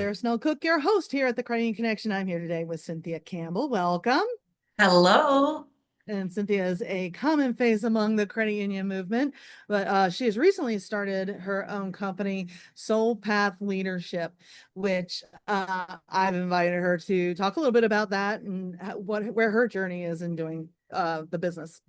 Sarah Snell Cooke, your host here at the Credit Union Connection. I'm here today with Cynthia Campbell. Welcome. Hello. And Cynthia is a common face among the credit union movement, but she has recently started her own company, Soul Path Leadership, which I've invited her to talk a little bit about that and where her journey is in doing the business.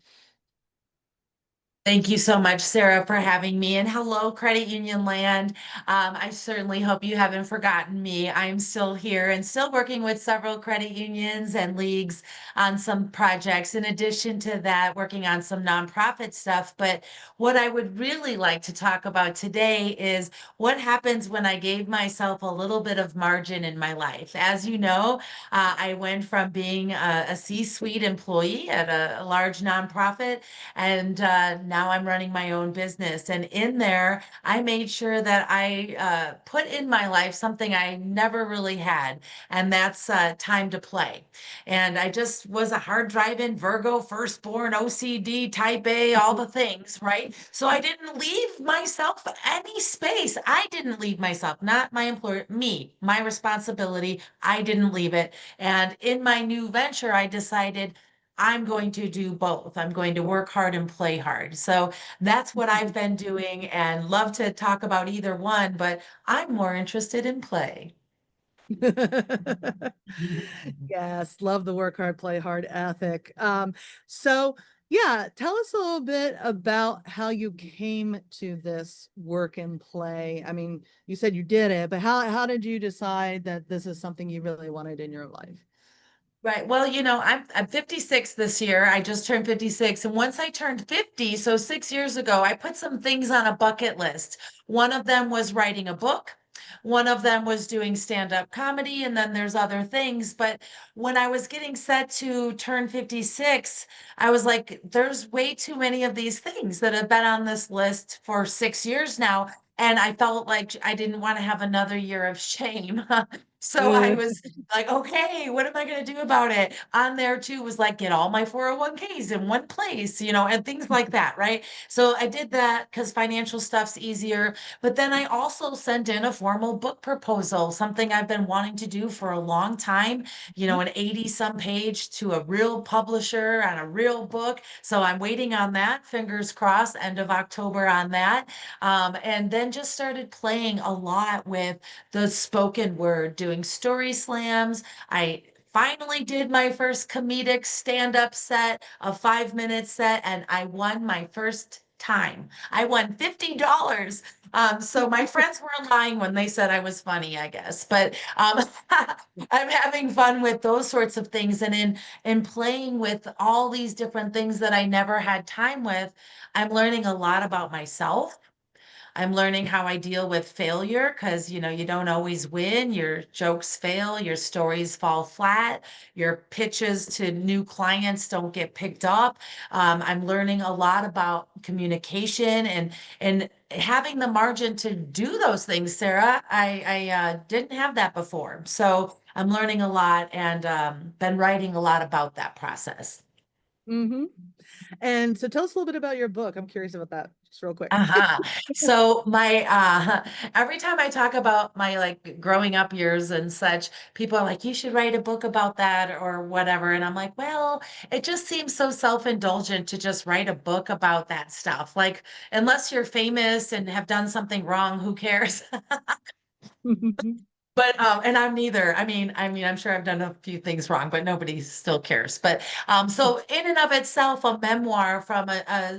Thank you so much, Sarah, for having me. And hello, Credit Union Land. I certainly hope you haven't forgotten me. I'm still here and still working with several credit unions and leagues on some projects. In addition to that, working on some nonprofit stuff. But what I would really like to talk about today is what happens when I gave myself a little bit of margin in my life. As you know, I went from being a C-suite employee at a large nonprofit, and now I'm running my own business. And in there, I made sure that I put in my life something I never really had, and that's time to play. And I just was a hard driving Virgo, firstborn, OCD, type A, all the things, right? So I didn't leave myself any space. I didn't leave myself, not my employer, me, my responsibility. I didn't leave it. And in my new venture, I decided I'm going to do both. I'm going to work hard and play hard. So that's what I've been doing and love to talk about either one, but I'm more interested in play. Yes, love the work hard, play hard ethic. So yeah, tell us a little bit about how you came to this work and play. I mean, you said you did it, but how did you decide that this is something you really wanted in your life? Right. Well, I'm 56 this year. I just turned 56. And once I turned 50, so 6 years ago, I put some things on a bucket list. One of them was writing a book. One of them was doing stand-up comedy, and then there's other things. But when I was getting set to turn 56, I was like, there's way too many of these things that have been on this list for 6 years now. And I felt like I didn't want to have another year of shame. So I Uh, was like, okay, what am I going to do about it? On there too was like, get all my 401ks in one place, and things like that, right? So I did that because financial stuff's easier. But then I also sent in a formal book proposal, something I've been wanting to do for a long time, an 80 some page to a real publisher on a real book. So I'm waiting on that, fingers crossed, end of October on that. And then just started playing a lot with the spoken word, doing story slams. I finally did my first comedic stand-up set, a 5-minute set, and I won my first time. I won $50. So my friends were lying when they said I was funny, I guess. But I'm having fun with those sorts of things. And in playing with all these different things that I never had time with, I'm learning a lot about myself. I'm learning how I deal with failure because, you don't always win. Your jokes fail, your stories fall flat, your pitches to new clients don't get picked up. I'm learning a lot about communication and having the margin to do those things, Sarah. I didn't have that before. So I'm learning a lot and been writing a lot about that process. mm-hmm. And so tell us a little bit about your book. I'm curious about that, just real quick. Uh-huh. So my every time I talk about my like growing up years and such, people are like, you should write a book about that or whatever. And I'm like, well, it just seems so self-indulgent to just write a book about that stuff. Like, unless you're famous and have done something wrong, who cares? But and I'm neither. I mean, I'm sure I've done a few things wrong, but nobody still cares. But so in and of itself, a memoir from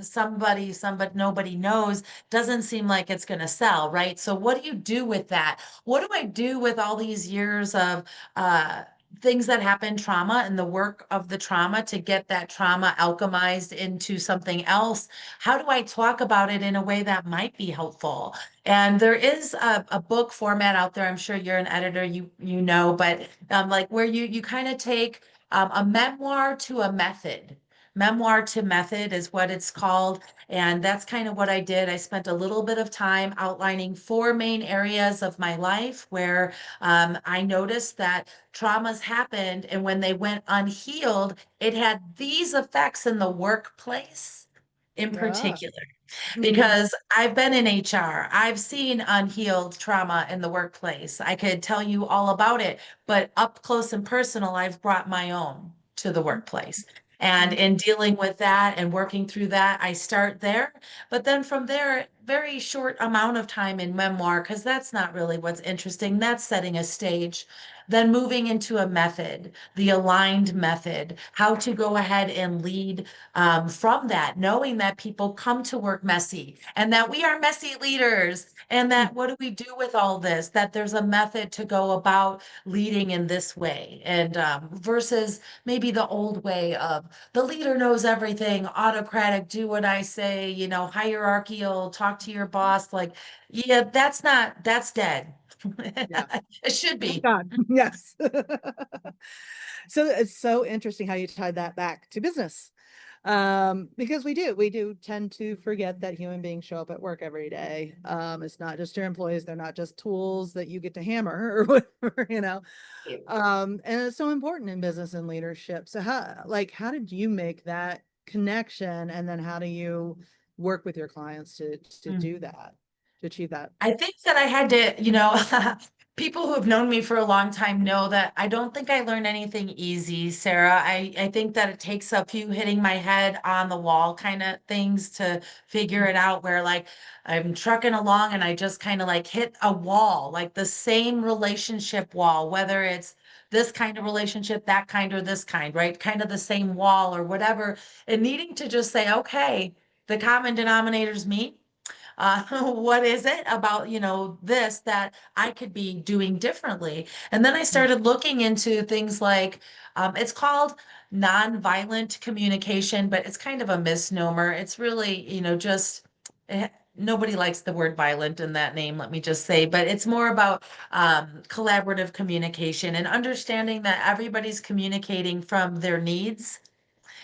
somebody nobody knows doesn't seem like it's going to sell, right? So what do you do with that? What do I do with all these years of uh, things that happen, trauma, and the work of the trauma to get that trauma alchemized into something else? How do I talk about it in a way that might be helpful? And there is a book format out there. I'm sure you're an editor, you know, but like where you kind of take a memoir to a method. Memoir to method is what it's called. And that's kind of what I did. I spent a little bit of time outlining 4 main areas of my life where I noticed that traumas happened. And when they went unhealed, it had these effects in the workplace in Yeah. particular. Mhm. because I've been in HR. I've seen unhealed trauma in the workplace. I could tell you all about it, but up close and personal, I've brought my own to the workplace. And Mhm. in dealing with that and working through that, I start there. But then from there, very short amount of time in memoir, because that's not really what's interesting. That's setting a stage. Then moving into a method, the aligned method, how to go ahead and lead from that, knowing that people come to work messy and that we are messy leaders. And that what do we do with all this? That there's a method to go about leading in this way, and versus maybe the old way of the leader knows everything, autocratic, do what I say, hierarchical, talk to your boss. Like, yeah, that's dead. Yeah. It should Thank be. God. Yes. So it's so interesting how you tied that back to business. Because we do tend to forget that human beings show up at work every day. It's not just your employees, they're not just tools that you get to hammer or whatever. And it's so important in business and leadership. So how did you make that connection? And then how do you work with your clients to do that, to achieve that? I think that I had to, people who have known me for a long time know that I don't think I learned anything easy, Sarah. I think that it takes a few hitting my head on the wall kind of things to figure it out, where like I'm trucking along and I just kind of like hit a wall, like the same relationship wall, whether it's this kind of relationship, that kind, or this kind, right? Kind of the same wall or whatever, and needing to just say, okay, the common denominators meet. What is it about, this that I could be doing differently? And then I started looking into things like, it's called nonviolent communication, but it's kind of a misnomer. It's really, just nobody likes the word violent in that name, let me just say, but it's more about collaborative communication and understanding that everybody's communicating from their needs,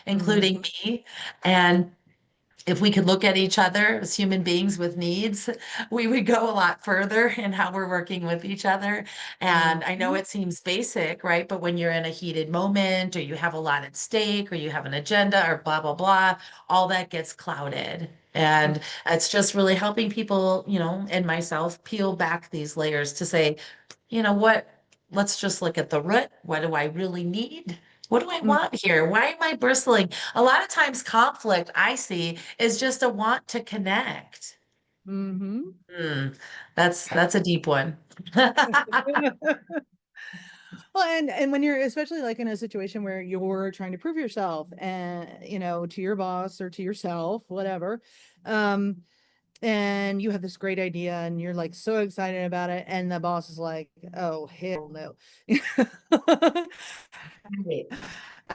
Mhm. including me. And if we could look at each other as human beings with needs, we would go a lot further in how we're working with each other. And I know Mhm. it seems basic, right? But when you're in a heated moment or you have a lot at stake or you have an agenda or blah, blah, blah, all that gets clouded. And it's just really helping people, and myself peel back these layers to say, what? Let's just look at the root. What do I really need? What do I Mhm. want here? Why am I bristling? A lot of times, conflict I see is just a want to connect. Mhm. Hmm, that's a deep one. Well, and when you're especially like in a situation where you're trying to prove yourself and to your boss or to yourself, whatever, um, and you have this great idea and you're like so excited about it, and the boss is like, "Oh, hell no." Right.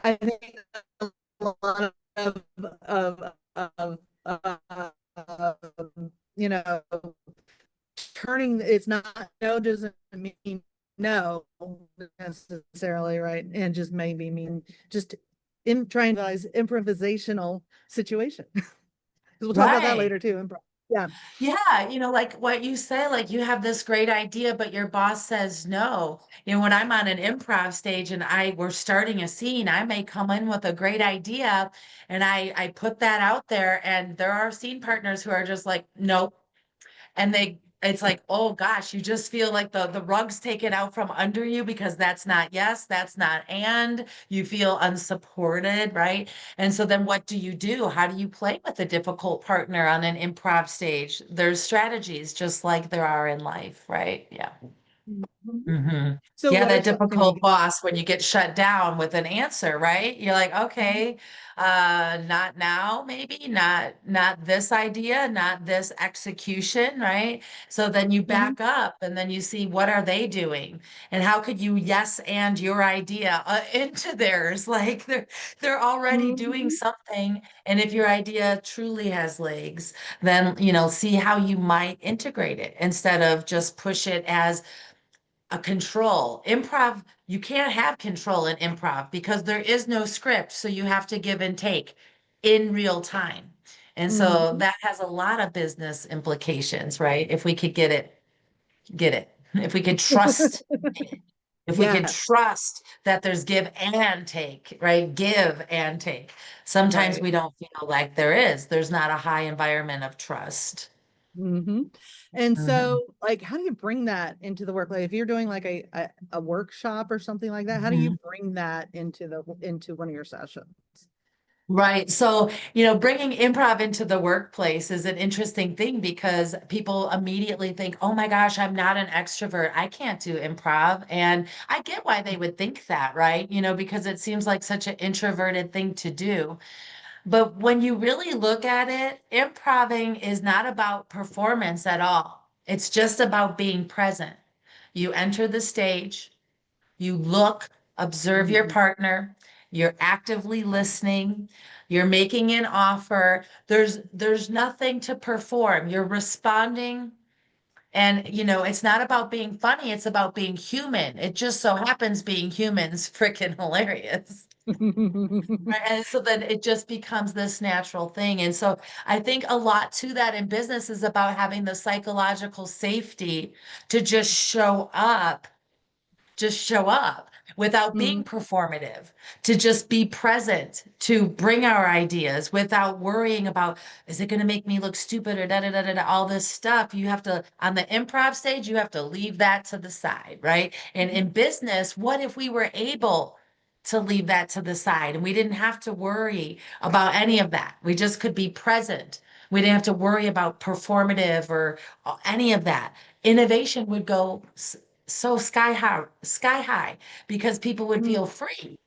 I think a lot of you know turning it's not no doesn't mean no necessarily, right? And just maybe mean just in trying to improvisational situation. Because we'll talk about that Right. later too. Improv. Yeah. Yeah, like what you say, like you have this great idea, but your boss says no. When I'm on an improv stage and we're starting a scene, I may come in with a great idea and I put that out there, and there are scene partners who are just like, nope. And it's like, oh gosh, you just feel like the rug's taken out from under you, because that's not yes, that's not and, you feel unsupported, right? And so then what do you do? How do you play with a difficult partner on an improv stage? There's strategies just like there are in life, right? Yeah. Mhm. Hmm. So Yeah, what are that some things you difficult can boss when you get shut down with an answer, right? You're like, Mhm. okay, not now, maybe, not this idea, not this execution, right? So then you Mhm. back up and then you see what are they doing and how could you yes and your idea into theirs? Like they're already doing Mhm. something. And if your idea truly has legs, then see how you might integrate it instead of just push it as a control. Improv, you can't have control in improv because there is no script. So you have to give and take in real time. And so Mhm. that has a lot of business implications, right? If we could get it. If we could trust it, If we can Yes, trust that there's give and take, right? Give and take. Sometimes right. we don't feel like there is. There's not a high environment of trust. Hmm. And Mhm. so, like, how do you bring that into the workplace? If you're doing like a workshop or something like that, how do you Mhm. bring that into one of your sessions? Right. So, bringing improv into the workplace is an interesting thing because people immediately think, oh my gosh, I'm not an extrovert. I can't do improv. And I get why they would think that, right? Because it seems like such an introverted thing to do. But when you really look at it, improving is not about performance at all. It's just about being present. You enter the stage, you look, observe your Mhm. partner, you're actively listening, you're making an offer. There's nothing to perform. You're responding and it's not about being funny, it's about being human. It just so happens being human's freaking hilarious. Right. And so then it just becomes this natural thing. And so I think a lot to that in business is about having the psychological safety to just show up without being Mhm. performative, to just be present, to bring our ideas without worrying about, is it going to make me look stupid or da da da da da, all this stuff. You have to, on the improv stage, you have to leave that to the side, right? And in business, what if we were able to leave that to the side and we didn't have to worry about any of that? We just could be present. We didn't have to worry about performative or any of that. Innovation would go so sky high because people would Mhm. feel free.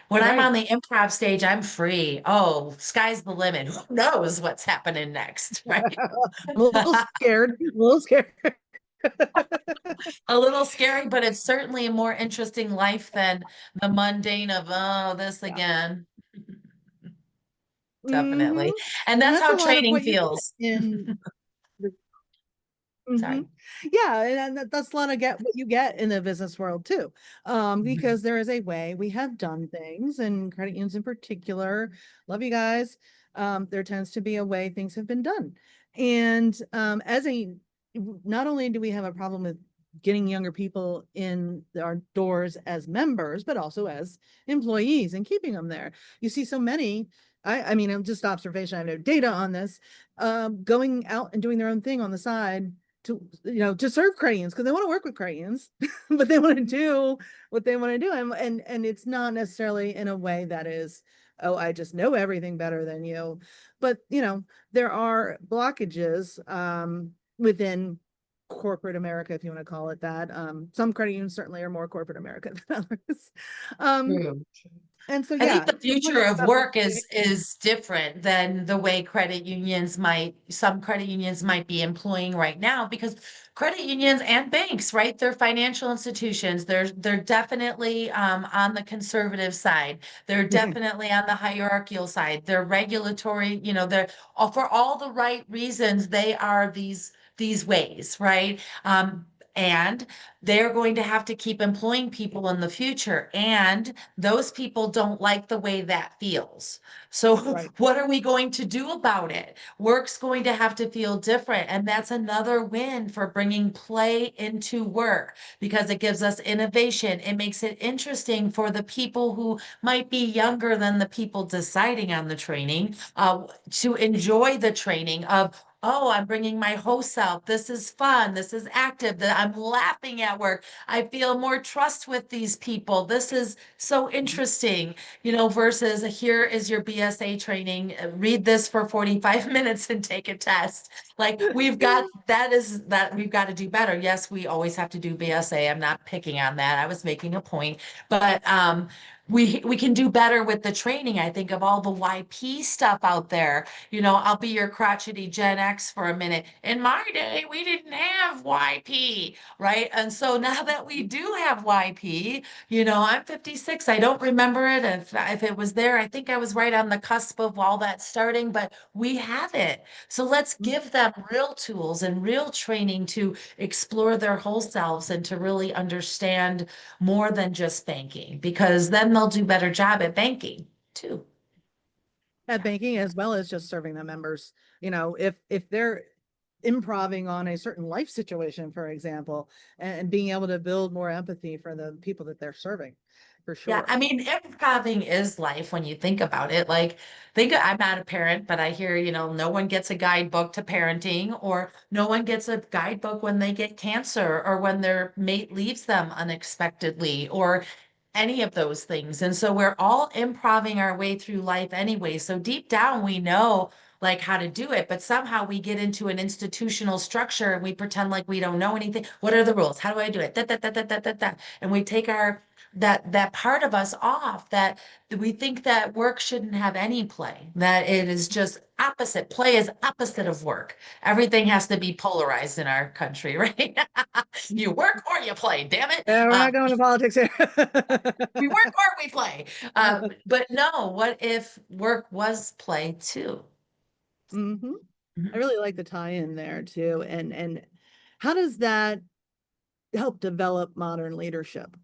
When I'm on Right. the improv stage, I'm free. Oh, sky's the limit. Who knows what's happening next, right? I'm a little scared. A little scared. A little scary, but it's certainly a more interesting life than the mundane of, oh, this Yeah. again. Hmm. Definitely. And And that's that's a how lot of training what you get feels. in the. Hmm. Sorry. Yeah, and that's a lot of get what you get in the business world too, Mhm. because there is a way we have done things, and credit unions in particular. Love you guys. There tends to be a way things have been done, and not only do we have a problem with getting younger people in our doors as members, but also as employees and keeping them there. You see so many. I mean, I'm just observation. I have no data on this. Going out and doing their own thing on the side to serve Crayians because they want to work with Crayians, but they want to do what they want to do, and it's not necessarily in a way that is, oh, I just know everything better than you, but there are blockages within corporate America, if you want to call it that. Some credit unions certainly are more corporate America than others. um True. and so I think yeah, the to bring future of stuff work is different than the way some credit unions might be employing right now because credit unions and banks, right? They're financial institutions. They're definitely on the conservative side. They're definitely on the hierarchical side. They're regulatory, they're for all the right reasons, they are these ways, right? And they're going to have to keep employing people in the future. And those people don't like the way that feels. So, right. what are we going to do about it? Work's going to have to feel different. And that's another win for bringing play into work because it gives us innovation. It makes it interesting for the people who might be younger than the people deciding on the training to enjoy the training of, oh, I'm bringing my whole self. This is fun. This is active. That I'm laughing at work. I feel more trust with these people. This is so interesting, versus here is your BSA training. Read this for 45 minutes and take a test. Like we've got to do better. Yes, we always have to do BSA. I'm not picking on that. I was making a point, but we can do better with the training. I think of all the YP stuff out there. I'll be your crotchety Gen X for a minute. In my day, we didn't have YP, right? And so now that we do have YP, I'm 56. I don't remember it. If it was there, I think I was right on the cusp of all that starting, but we have it. So let's give them real tools and real training to explore their whole selves and to really understand more than just banking, because then they'll do better job at banking too. At banking as well as just serving the members. If they're improving on a certain life situation, for example, and being able to build more empathy for the people that they're serving, for Yeah, I sure. mean, improving is life when you think about it. Like, I'm not a parent, but I hear, no one gets a guidebook to parenting, or no one gets a guidebook when they get cancer, or when their mate leaves them unexpectedly, or any of those things. And so we're all improving our way through life anyway. So deep down, we know like how to do it, but somehow we get into an institutional structure and we pretend like we don't know anything. What are the rules? How do I do it? Da, da, da, da, da, da, da. And we take our that part of us off, that we think that work shouldn't have any play, that it is just opposite. Play is opposite of work. Everything has to be polarized in our country, right? You work or you play, damn it. Yeah, we're not going to politics here. We work or we play. But no, what if work was play too? Hmm. I Mhm. really like the tie-in there too. And how does that help develop modern leadership?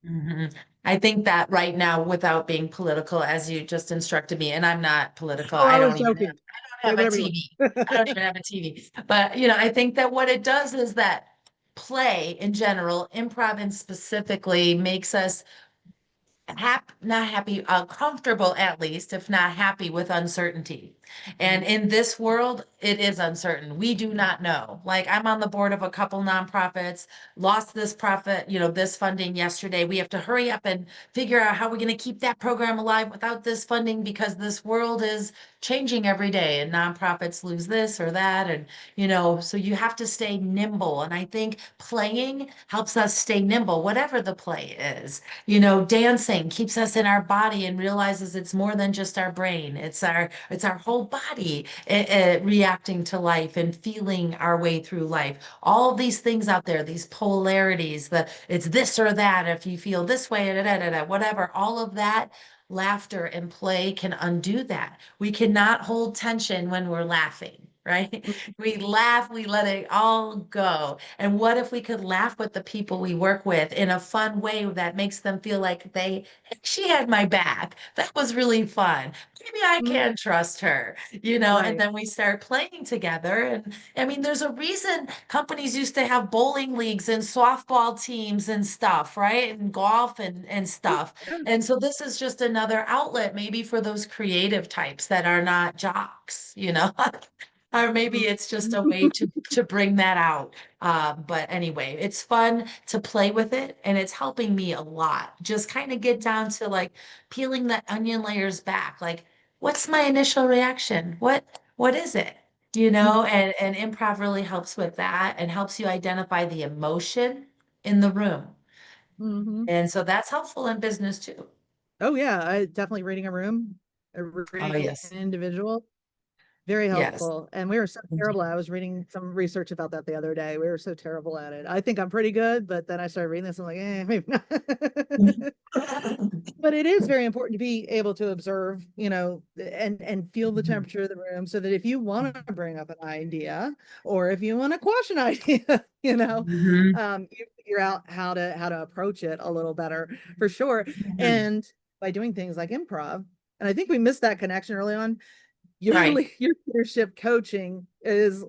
Mhm. I think that right now, without being political, as you just instructed me, and I'm not political, Oh, I was joking. I Say don't have a whatever you TV. I don't want. even have a TV. But I think that what it does is that play in general, improv and specifically, makes us not happy, comfortable at least, if not happy with uncertainty. And in this world, it is uncertain. We do not know. Like, I'm on the board of a couple nonprofits, lost this profit, this funding yesterday. We have to hurry up and figure out how we're going to keep that program alive without this funding, because this world is changing every day and nonprofits lose this or that. And, so you have to stay nimble. And I think playing helps us stay nimble, whatever the play is. Dancing keeps us in our body and realizes it's more than just our brain. It's our whole body reacting to life and feeling our way through life. All these things out there, these polarities, it's this or that, if you feel this way, da, da, da, da, whatever, all of that. Laughter and play can undo that. We cannot hold tension when we're laughing, right? We laugh, we let it all go. And what if we could laugh with the people we work with in a fun way that makes them feel like she had my back. That was really fun. Maybe I Mhm. can trust her, and Right. then we start playing together. And I mean, there's a reason companies used to have bowling leagues and softball teams and stuff, right? And golf and stuff. Yeah. And so this is just another outlet, maybe for those creative types that are not jocks, or maybe it's just a way to bring that out. But anyway, it's fun to play with it, and it's helping me a lot. Just kind of get down to like peeling the onion layers back. Like, what's my initial reaction? What is it? And improv really helps with that and helps you identify the emotion in the room. Hmm. And so that's helpful in business too. Oh yeah, I definitely reading a room, Oh, reading yes. an individual. Very Yes. helpful. And we were so terrible. I was reading some research about that the other day. We were so terrible at it. I think I'm pretty good, but then I started reading this. I'm like, maybe not. But it is very important to be able to observe, and feel the temperature of the room, so that if you want to bring up an idea, or if you want to quash an idea, Mhm. you figure out how to approach it a little better, for sure. Mhm. And by doing things like improv, and I think we missed that connection early on. Your Right. your leadership coaching is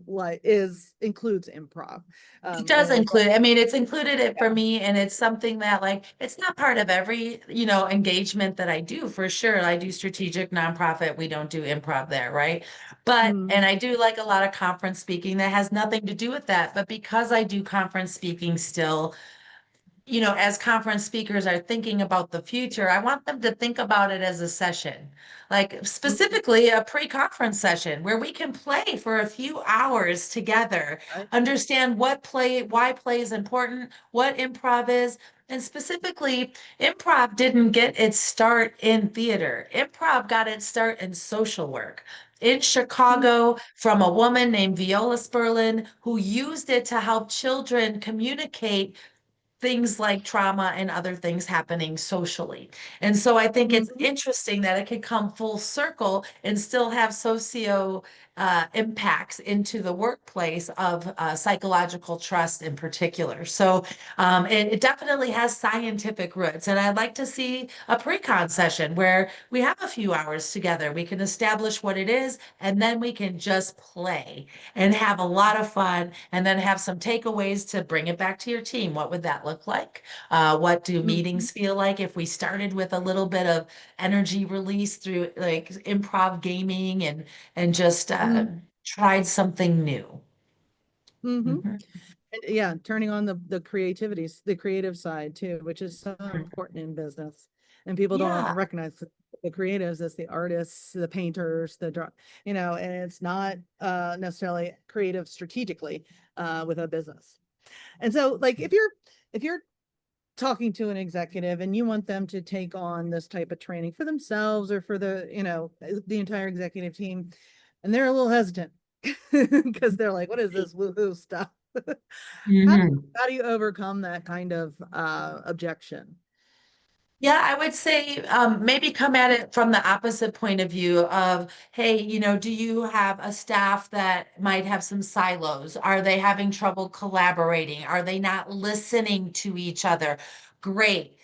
includes improv, It does and it's like, include, I mean, it's included it yeah. for me, and it's something that like it's not part of every, engagement that I do, for sure. I do strategic nonprofit. We don't do improv there, right? And Mhm. I do like a lot of conference speaking that has nothing to do with that. But because I do conference speaking still, as conference speakers are thinking about the future, I want them to think about it as a session, like Mhm. specifically a pre-conference session where we can play for a few hours together, Right. understand why play is important, what improv is. And specifically, improv didn't get its start in theater. Improv got its start in social work in Mhm. Chicago from a woman named Viola Sperlin, who used it to help children communicate things like trauma and other things happening socially. And so I think it's Mhm. interesting that it could come full circle and still have socio impacts into the workplace of psychological trust in particular. So it definitely has scientific roots. And I'd like to see a pre-con session where we have a few hours together. We can establish what it is, and then we can just play and have a lot of fun, and then have some takeaways to bring it back to your team. What would that look like? What do Mhm. meetings feel like if we started with a little bit of energy release through like improv gaming and just Mhm. tried something new? Mhm. Mhm. And yeah, turning on the creativity, the creative side too, which is so Mhm. important in business. And people don't Yeah. often recognize the creatives as the artists, the painters, and it's not necessarily creative strategically with a business. And so like if you're talking to an executive and you want them to take on this type of training for themselves or for the entire executive team, and they're a little hesitant because they're like, what is this woohoo stuff? how do, Mhm. how do you overcome that kind of objection? Yeah, I would say maybe come at it from the opposite point of view of, hey, do you have a staff that might have some silos? Are they having trouble collaborating? Are they not listening to each other? Great.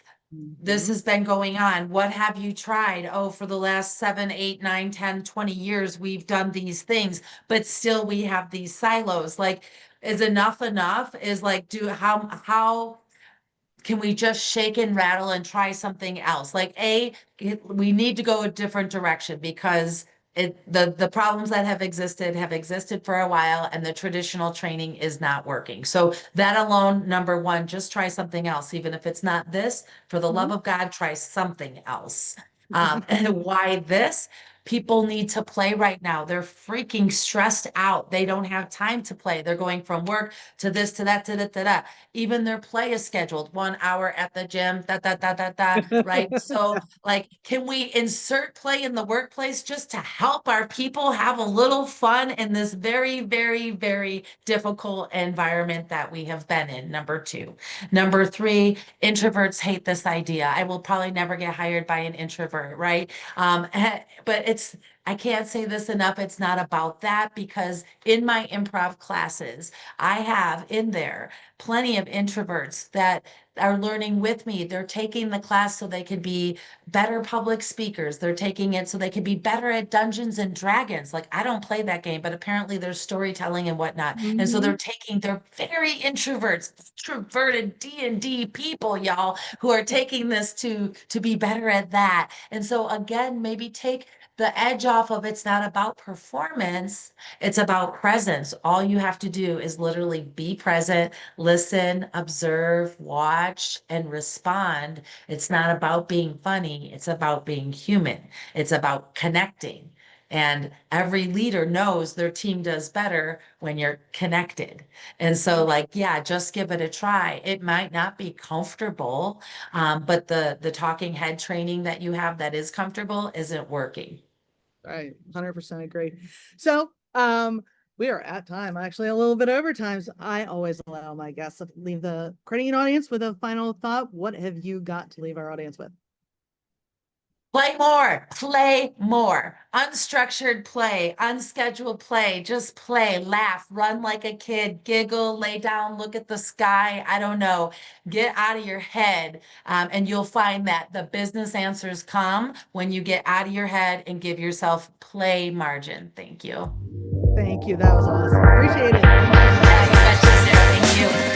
This Mhm. has been going on. What have you tried? Oh, for the last 7, 8, 9, 10, 20 years, we've done these things, but still we have these silos. Like, is enough enough? Is like, how can we just shake and rattle and try something else? Like we need to go a different direction because the problems that have existed for a while, and the traditional training is not working. So that alone, number one, just try something else. Even if it's not this, for the love Mhm. of God, try something else. And why this? People need to play right now. They're freaking stressed out. They don't have time to play. They're going from work to this, to that, to that, to that. Even their play is scheduled 1 hour at the gym, right? So, like, can we insert play in the workplace just to help our people have a little fun in this very, very, very difficult environment that we have been in? Number two. Number three, introverts hate this idea. I will probably never get hired by an introvert, right? But I can't say this enough. It's not about that, because in my improv classes, I have in there plenty of introverts that are learning with me. They're taking the class so they could be better public speakers. They're taking it so they could be better at Dungeons and Dragons. Like, I don't play that game, but apparently there's storytelling and whatnot. And so Mhm. they're very introverted D&D people, y'all, who are taking this to be better at that. And so again, maybe take the edge off of, it's not about performance, it's about presence. All you have to do is literally be present, listen, observe, watch, and respond. It's not about being funny, it's about being human. It's about connecting. And every leader knows their team does better when you're connected. And so, like, yeah, just give it a try. It might not be comfortable, but the talking head training that you have that is comfortable isn't working. Right, 100% agree. So, we are at time, actually a little bit over time. So I always allow my guests to leave the crediting audience with a final thought. What have you got to leave our audience with? Play more. Unstructured play, unscheduled play, just play, laugh, run like a kid, giggle, lay down, look at the sky. I don't know. Get out of your head. And you'll find that the business answers come when you get out of your head and give yourself play margin. Thank you. Thank you. That was awesome. Appreciate it. Thank you so Yeah, you much. betcha, Sarah. Thank you.